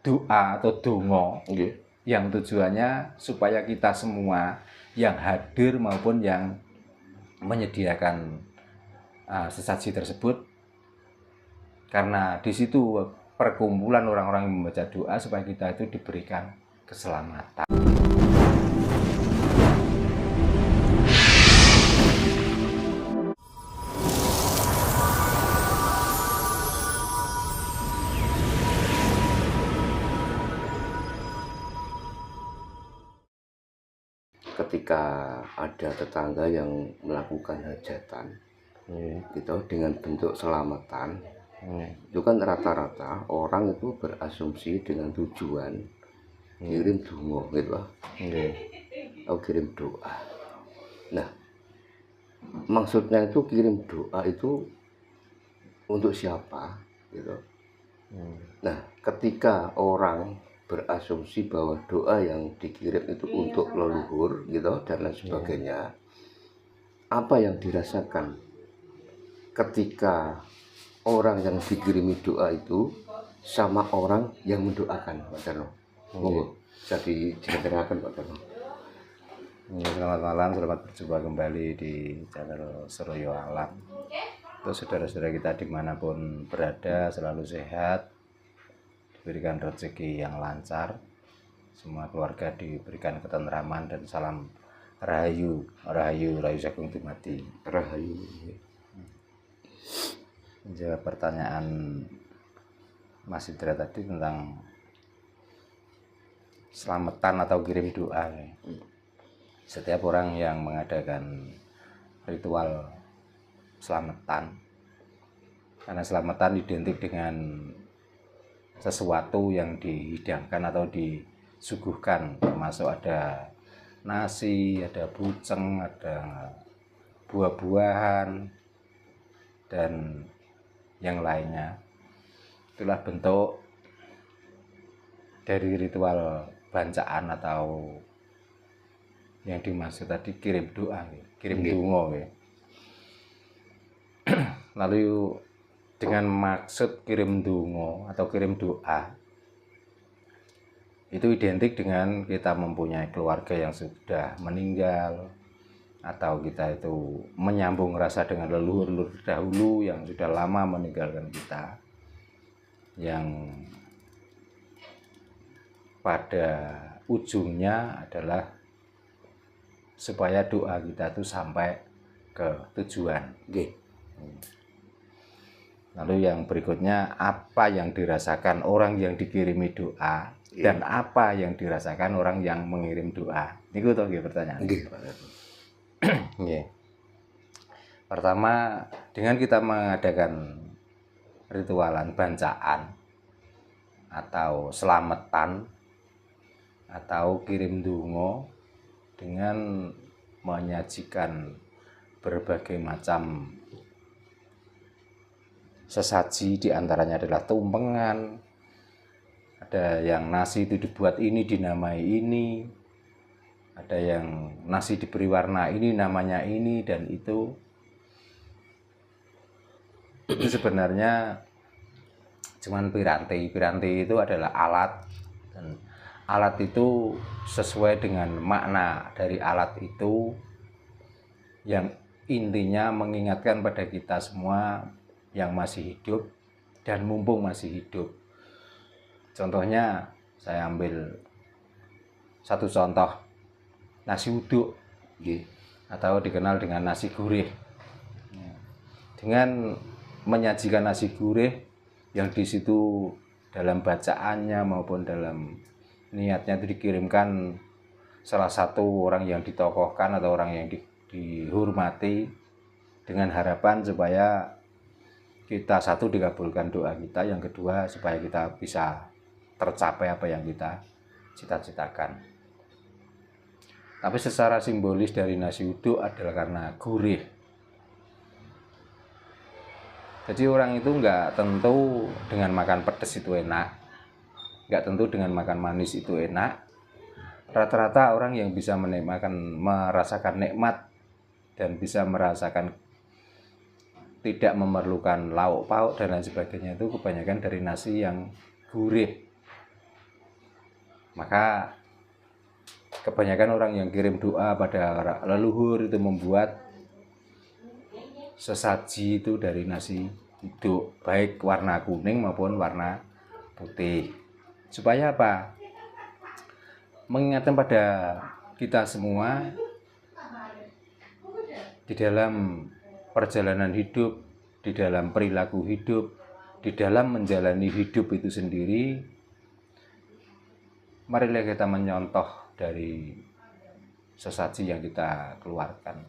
doa atau dongo Nggih. yang tujuannya supaya kita semua yang hadir maupun yang menyediakan sesaji tersebut, karena di situ perkumpulan orang-orang yang membaca doa supaya kita itu diberikan keselamatan. Ketika ada tetangga yang melakukan hajatan gitu dengan bentuk selamatan, itu kan rata-rata orang itu berasumsi dengan tujuan kirim donga gitu loh, atau kirim doa. Nah, maksudnya itu kirim doa itu untuk siapa gitu. Nah, ketika orang berasumsi bahwa doa yang dikirim itu untuk leluhur gitu dan lain sebagainya, apa yang dirasakan ketika orang yang dikirimi doa itu sama orang yang mendoakan, Pak Darno? Monggo bisa diceritakan, Pak Darno. Selamat malam, selamat berjumpa kembali di channel Seroyo Alam. Untuk saudara-saudara kita dimanapun berada, selalu sehat, diberikan rezeki yang lancar, semua keluarga diberikan ketentraman, dan salam rahayu, rahayu sagung dumadi. Rahayu. Menjawab pertanyaan Mas Indra tadi tentang selamatan atau kirim doa. Setiap orang yang mengadakan ritual selamatan, karena selamatan identik dengan sesuatu yang dihidangkan atau disuguhkan, termasuk ada nasi, ada buceng, ada buah-buahan, dan yang lainnya. Itulah bentuk dari ritual bancaan atau yang dimaksud tadi kirim doa, kirim donga. Lalu dengan maksud kirim donga atau kirim doa itu identik dengan kita mempunyai keluarga yang sudah meninggal, atau kita itu menyambung rasa dengan leluhur dahulu yang sudah lama meninggalkan kita, yang pada ujungnya adalah supaya doa kita itu sampai ke tujuan. Lalu yang berikutnya, apa yang dirasakan orang yang dikirimi doa dan apa yang dirasakan orang yang mengirim doa? Niku toh pertanyaan. Pertama, dengan kita mengadakan ritualan bancaan atau selamatan atau kirim donga dengan menyajikan berbagai macam sesaji, diantaranya adalah tumpengan, ada yang nasi itu dibuat ini dinamai ini, ada yang nasi diberi warna ini namanya ini dan itu sebenarnya cuman piranti. Piranti itu adalah alat, dan alat itu sesuai dengan makna dari alat itu yang intinya mengingatkan pada kita semua yang masih hidup dan mumpung masih hidup. Contohnya saya ambil satu contoh, nasi uduk atau dikenal dengan nasi gurih. Dengan menyajikan nasi gurih yang di situ dalam bacaannya maupun dalam niatnya itu dikirimkan salah satu orang yang ditokohkan atau orang yang dihormati, dengan harapan supaya kita satu dikabulkan doa kita, yang kedua supaya kita bisa tercapai apa yang kita cita-citakan. Tapi secara simbolis dari nasi uduk adalah karena gurih. Jadi orang itu nggak tentu dengan makan pedas itu enak, nggak tentu dengan makan manis itu enak. Rata-rata orang yang bisa merasakan nikmat dan bisa merasakan tidak memerlukan lauk pauk dan lain sebagainya itu kebanyakan dari nasi yang gurih. Maka kebanyakan orang yang kirim doa pada leluhur itu membuat sesaji itu dari nasi uduk, baik warna kuning maupun warna putih. Supaya apa? Mengingatkan pada kita semua di dalam perjalanan hidup, di dalam perilaku hidup, di dalam menjalani hidup itu sendiri, marilah kita menyontoh dari sesaji yang kita keluarkan.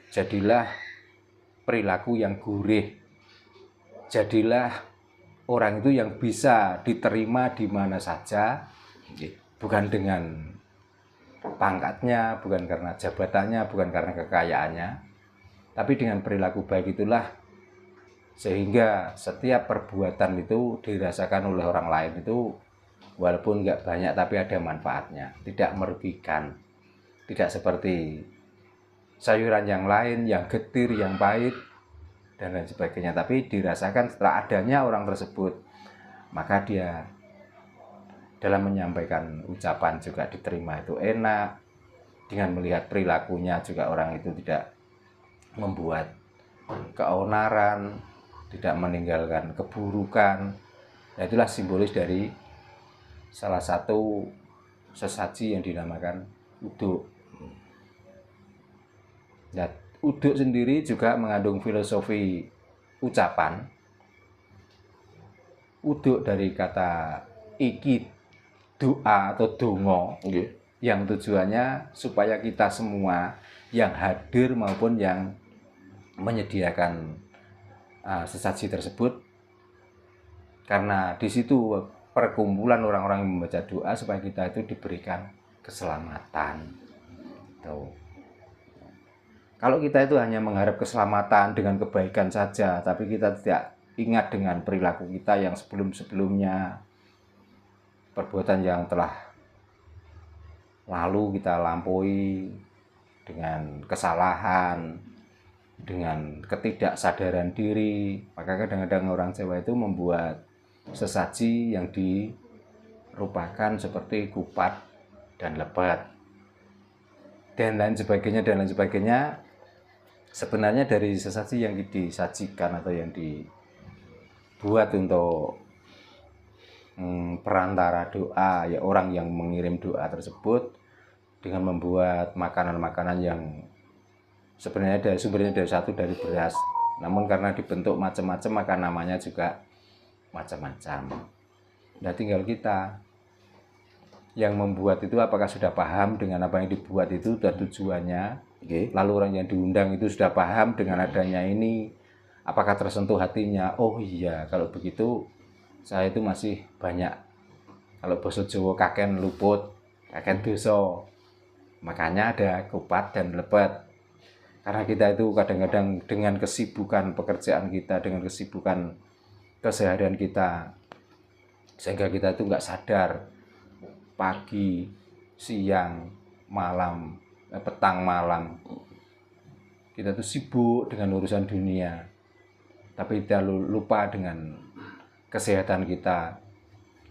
Jadilah perilaku yang gurih, jadilah orang itu yang bisa diterima di mana saja, bukan dengan pangkatnya, bukan karena jabatannya, bukan karena kekayaannya, tapi dengan perilaku baik itulah sehingga setiap perbuatan itu dirasakan oleh orang lain itu walaupun nggak banyak tapi ada manfaatnya, tidak merugikan, tidak seperti sayuran yang lain yang getir, yang pahit dan lain sebagainya, tapi dirasakan setelah adanya orang tersebut, maka dia dalam menyampaikan ucapan juga diterima itu enak, dengan melihat perilakunya juga orang itu tidak membuat keonaran, tidak meninggalkan keburukan. Nah, itulah simbolis dari salah satu sesaji yang dinamakan uduk. Nah, uduk sendiri juga mengandung filosofi ucapan. Uduk dari kata iki, doa atau dongo, yang tujuannya supaya kita semua yang hadir maupun yang menyediakan sesaji tersebut, karena di situ perkumpulan orang-orang yang membaca doa supaya kita itu diberikan keselamatan. Tuh. Kalau kita itu hanya mengharap keselamatan dengan kebaikan saja, tapi kita tidak ingat dengan perilaku kita yang sebelum-sebelumnya, perbuatan yang telah lalu kita lampaui dengan kesalahan, dengan ketidaksadaran diri, maka kadang-kadang orang Jawa itu membuat sesaji yang dirupakan seperti kupat dan lebat dan lain sebagainya. Sebenarnya dari sesaji yang disajikan atau yang dibuat untuk perantara doa, ya orang yang mengirim doa tersebut dengan membuat makanan-makanan yang sebenarnya sumbernya dari beras, namun karena dibentuk macam-macam maka namanya juga macam-macam. Nah, tinggal kita yang membuat itu apakah sudah paham dengan apa yang dibuat itu dan tujuannya. Lalu orang yang diundang itu sudah paham dengan adanya ini, apakah tersentuh hatinya? Oh iya, kalau begitu saya itu masih banyak, kalau basa Jawa kaken luput, kaken dosa. Makanya ada kupat dan lebat. Karena kita itu kadang-kadang dengan kesibukan pekerjaan kita, dengan kesibukan keseharian kita, sehingga kita itu nggak sadar pagi, siang, malam, petang, malam, kita itu sibuk dengan urusan dunia, tapi kita lupa dengan kesehatan kita,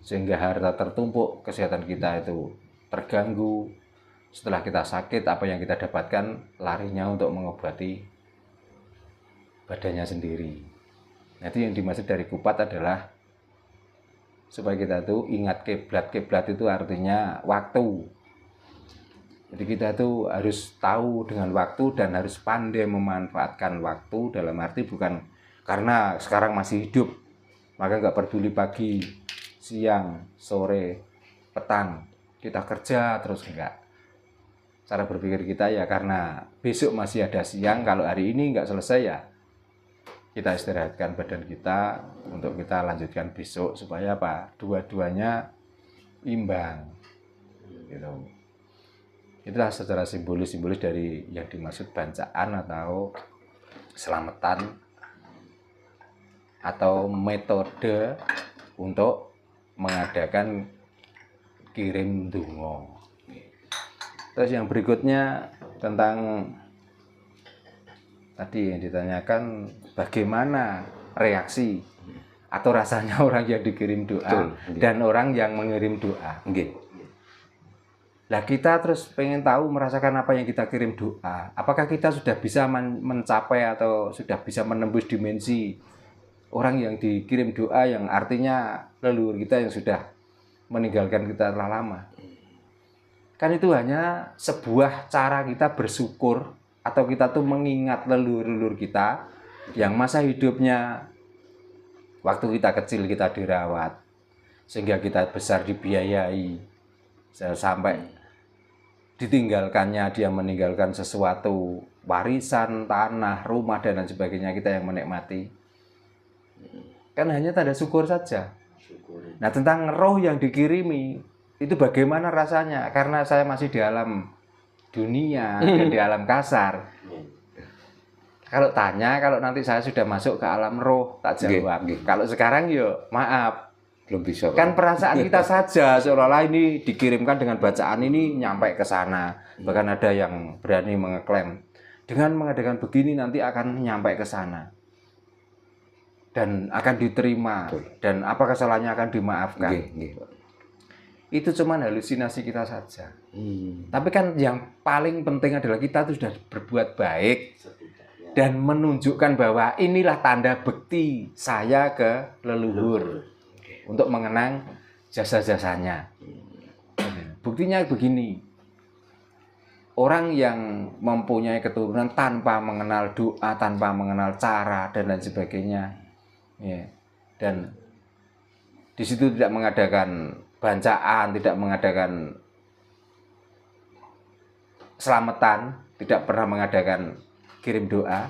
sehingga harta tertumpuk, kesehatan kita itu terganggu. Setelah kita sakit, apa yang kita dapatkan? Larinya untuk mengobati badannya sendiri. Nah, itu yang dimaksud dari kupat adalah supaya kita tuh ingat kiblat. Kiblat itu artinya waktu. Jadi kita tuh harus tahu dengan waktu dan harus pandai memanfaatkan waktu, dalam arti bukan karena sekarang masih hidup maka nggak peduli pagi, siang, sore, petang kita kerja terus, enggak. Cara berpikir kita ya karena besok masih ada siang, kalau hari ini nggak selesai ya kita istirahatkan badan kita untuk kita lanjutkan besok, supaya apa? Dua-duanya imbang gitu. Itulah secara simbolis dari yang dimaksud bancaan atau selamatan atau metode untuk mengadakan kirim donga. Terus yang berikutnya tentang tadi yang ditanyakan bagaimana reaksi atau rasanya orang yang dikirim doa Betul, dan orang yang mengirim doa. Nggih. Lah kita terus pengen tahu merasakan apa yang kita kirim doa. Apakah kita sudah bisa mencapai atau sudah bisa menembus dimensi orang yang dikirim doa yang artinya leluhur kita yang sudah meninggalkan kita telah lama. Kan itu hanya sebuah cara kita bersyukur atau kita tuh mengingat leluhur-leluhur kita yang masa hidupnya waktu kita kecil kita dirawat sehingga kita besar dibiayai sampai ditinggalkannya dia meninggalkan sesuatu warisan, tanah, rumah dan lain sebagainya kita yang menikmati. Kan hanya tanda syukur saja. Nah, tentang roh yang dikirimi itu bagaimana rasanya? Karena saya masih di alam dunia dan di alam kasar. Kalau tanya, kalau nanti saya sudah masuk ke alam roh, tak jawab. Kalau sekarang yo maaf, Belum bisa, Pak. kan perasaan kita saja seolah-olah ini dikirimkan dengan bacaan ini nyampe ke sana. Bahkan ada yang berani mengeklaim dengan mengadakan begini nanti akan nyampe ke sana dan akan diterima. Betul. Dan apa kesalahannya akan dimaafkan. Nggih, Pak. Itu cuma halusinasi kita saja. Hmm. Tapi kan yang paling penting adalah kita tuh sudah berbuat baik dan menunjukkan bahwa inilah tanda bekti saya ke leluhur untuk mengenang jasa-jasanya. Buktinya begini, orang yang mempunyai keturunan tanpa mengenal doa, tanpa mengenal cara dan lain sebagainya, ya, dan di situ tidak mengadakan bancaan, tidak mengadakan selamatan, tidak pernah mengadakan kirim doa,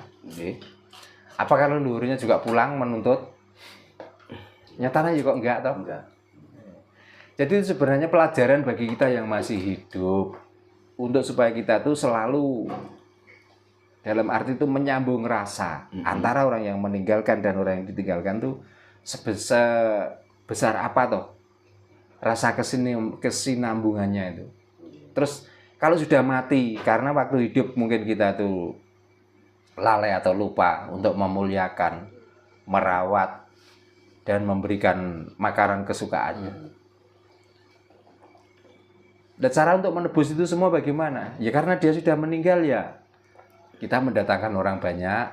apakah leluhurnya juga pulang menuntut? Nyatanya juga enggak toh? Enggak. Jadi itu sebenarnya pelajaran bagi kita yang masih hidup untuk supaya kita tuh selalu dalam arti itu menyambung rasa antara orang yang meninggalkan dan orang yang ditinggalkan tuh sebesar apa toh rasa kesinambungannya itu. Terus kalau sudah mati karena waktu hidup mungkin kita tuh lalai atau lupa untuk memuliakan, merawat dan memberikan makanan kesukaannya. Dan cara untuk menebus itu semua bagaimana? Ya karena dia sudah meninggal ya. Kita mendatangkan orang banyak,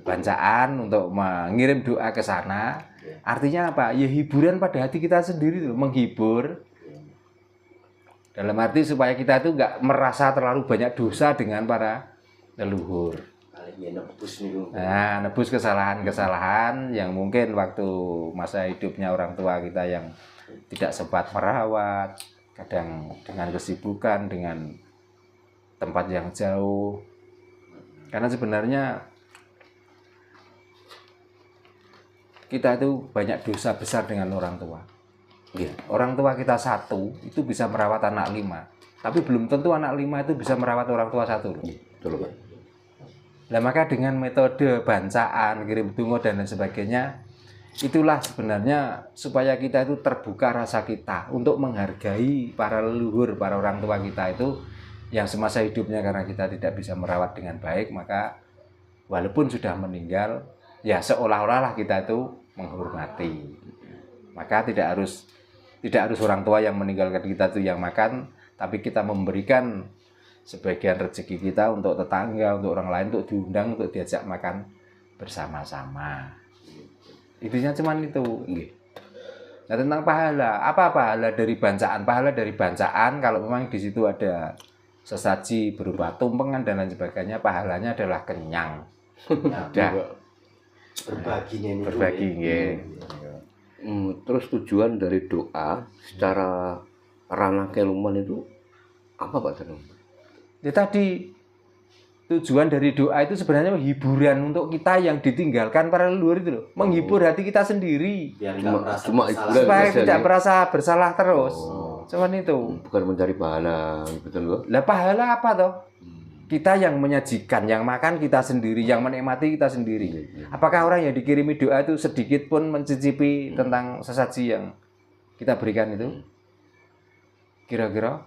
bancaan untuk mengirim doa ke sana. Artinya apa? Ya hiburan pada hati kita sendiri tuh, menghibur. Dalam arti supaya kita itu nggak merasa terlalu banyak dosa dengan para leluhur. Nah, nebus kesalahan-kesalahan yang mungkin waktu masa hidupnya orang tua kita yang tidak sempat merawat, kadang dengan kesibukan, dengan tempat yang jauh. Karena sebenarnya kita itu banyak dosa besar dengan orang tua. Orang tua kita satu itu bisa merawat anak 5, tapi belum tentu anak 5 itu bisa merawat orang tua satu. Betul, Pak. Nah, maka dengan metode bancaan, kirim donga dan lain sebagainya, itulah sebenarnya supaya kita itu terbuka rasa kita untuk menghargai para leluhur, para orang tua kita itu yang semasa hidupnya karena kita tidak bisa merawat dengan baik, maka walaupun sudah meninggal, ya seolah-olah kita itu menghormati. Maka tidak harus orang tua yang meninggalkan kita itu yang makan, tapi kita memberikan sebagian rezeki kita untuk tetangga, untuk orang lain, untuk diundang, untuk diajak makan bersama-sama. Intinya cuman itu. Nah, tentang pahala, apa pahala dari bancaan? Pahala dari bancaan kalau memang di situ ada sesaji berupa tumpengan dan lain sebagainya, pahalanya adalah kenyang. Udah. Berbagi nggih. Terus tujuan dari doa secara ranah keilmuan itu apa, Pak Danung? Ya tadi tujuan dari doa itu sebenarnya hiburan untuk kita yang ditinggalkan para leluhur itu loh. Menghibur hati kita sendiri. Supaya tidak merasa bersalah terus. Cuman itu. Bukan mencari pahala, betul loh. Lah pahala apa toh? Kita yang menyajikan, yang makan kita sendiri, yang menikmati kita sendiri. Apakah orang yang dikirimi doa itu sedikit pun mencicipi tentang sesaji yang kita berikan itu? Kira-kira?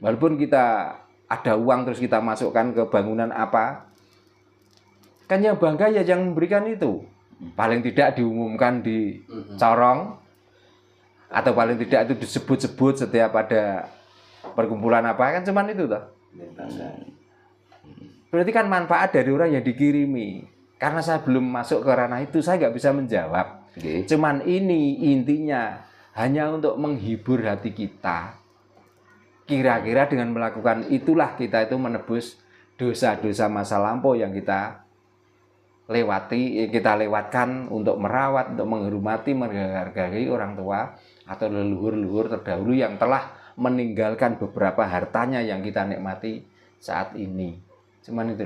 Walaupun kita ada uang terus kita masukkan ke bangunan apa, kan yang bangga ya yang memberikan itu. paling tidak diumumkan di corong, atau paling tidak itu disebut-sebut setiap ada perkumpulan apa, kan cuman itu toh. Berarti kan manfaat dari orang yang dikirimi. Karena saya belum masuk ke ranah itu, saya nggak bisa menjawab. Cuman ini intinya hanya untuk menghibur hati kita. Kira-kira dengan melakukan itulah kita itu menebus dosa-dosa masa lampau yang kita lewatkan untuk merawat, untuk menghormati, menghargai orang tua atau leluhur-leluhur terdahulu yang telah meninggalkan beberapa hartanya yang kita nikmati saat ini. Cuman itu.